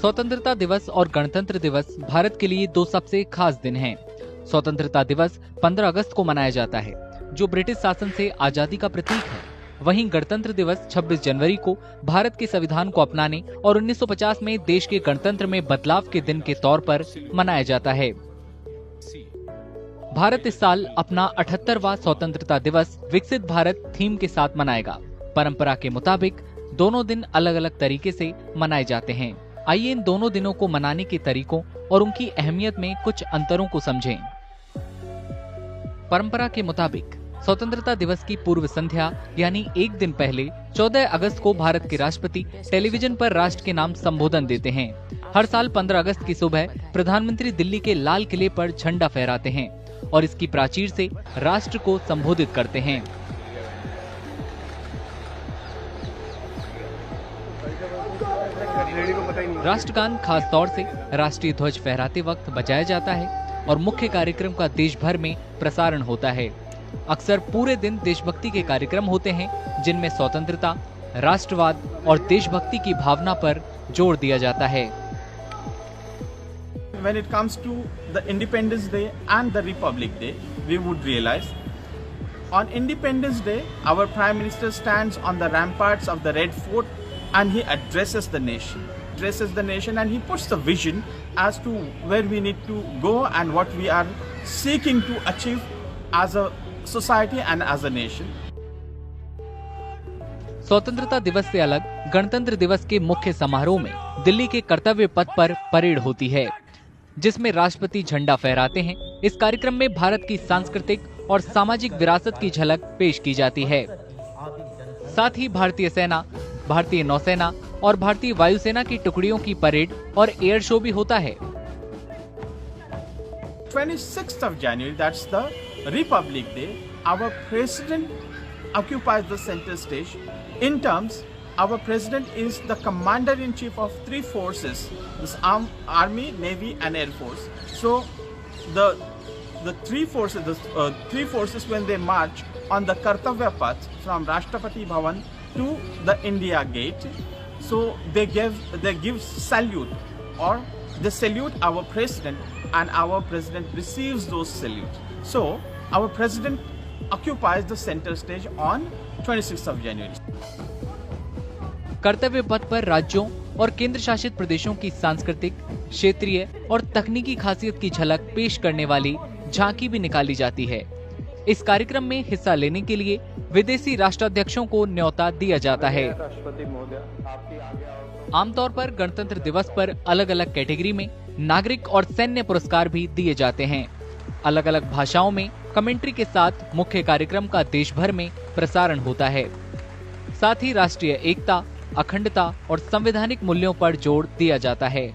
स्वतंत्रता दिवस और गणतंत्र दिवस भारत के लिए दो सबसे खास दिन हैं। स्वतंत्रता दिवस 15 अगस्त को मनाया जाता है, जो ब्रिटिश शासन से आजादी का प्रतीक है। वहीं गणतंत्र दिवस 26 जनवरी को भारत के संविधान को अपनाने और 1950 में देश के गणतंत्र में बदलाव के दिन के तौर पर मनाया जाता है। भारत इस साल अपना 78वां स्वतंत्रता दिवस विकसित भारत थीम के साथ मनाएगा। परंपरा के मुताबिक दोनों दिन अलग अलग तरीके से मनाए जाते हैं। आइए इन दोनों दिनों को मनाने के तरीकों और उनकी अहमियत में कुछ अंतरों को समझें। परंपरा के मुताबिक स्वतंत्रता दिवस की पूर्व संध्या यानी एक दिन पहले 14 अगस्त को भारत के राष्ट्रपति टेलीविजन पर राष्ट्र के नाम संबोधन देते हैं। हर साल 15 अगस्त की सुबह प्रधानमंत्री दिल्ली के लाल किले पर झंडा फहराते हैं और इसकी प्राचीर से राष्ट्र को संबोधित करते हैं। राष्ट्रगान खास तौर से राष्ट्रीय ध्वज फहराते वक्त बजाया जाता है और मुख्य कार्यक्रम का देश भर में प्रसारण होता है। अक्सर पूरे दिन देशभक्ति के कार्यक्रम होते हैं, जिनमें स्वतंत्रता, राष्ट्रवाद और देशभक्ति की भावना पर जोर दिया जाता है। When it comes to the Independence Day and the Republic Day, we would realize on Independence Day, our Prime Minister stands on the ramparts of the Red Fort and he addresses the nation. And he puts the vision as to where we need to go and what we are seeking to achieve as a society and as a nation. स्वतंत्रता दिवस से अलग गणतंत्र दिवस के मुख्य समारोह में दिल्ली के कर्तव्य पथ पर परेड होती है, जिसमें राष्ट्रपति झंडा फहराते हैं। इस कार्यक्रम में भारत की सांस्कृतिक और सामाजिक विरासत की झलक पेश की जाती है। साथ ही भारतीय सेना, भारतीय नौसेना और भारतीय वायुसेना की टुकड़ियों की परेड और एयर शो भी होता है। 26th of January, that's the Republic Day. Our president occupies the center stage. In terms, our president is the commander-in-chief of three forces: this Army, Navy, and Air Force. So, the three forces when they march on the Kartavya Path from Rashtrapati Bhavan to the India Gate, so they give salute, or they salute our president, and our president receives those salutes. So our president occupies the center stage on 26th of January. कर्तव्य पथ पर राज्यों और केंद्र शासित प्रदेशों की सांस्कृतिक, क्षेत्रीय और तकनीकी खासियत की झलक पेश करने वाली झांकी भी निकाली जाती है। इस कार्यक्रम में हिस्सा लेने के लिए विदेशी राष्ट्राध्यक्षों को न्योता दिया जाता है। आमतौर पर गणतंत्र दिवस पर अलग अलग कैटेगरी में नागरिक और सैन्य पुरस्कार भी दिए जाते हैं। अलग अलग भाषाओं में कमेंट्री के साथ मुख्य कार्यक्रम का देश भर में प्रसारण होता है। साथ ही राष्ट्रीय एकता, अखंडता और संवैधानिक मूल्यों पर जोर दिया जाता है।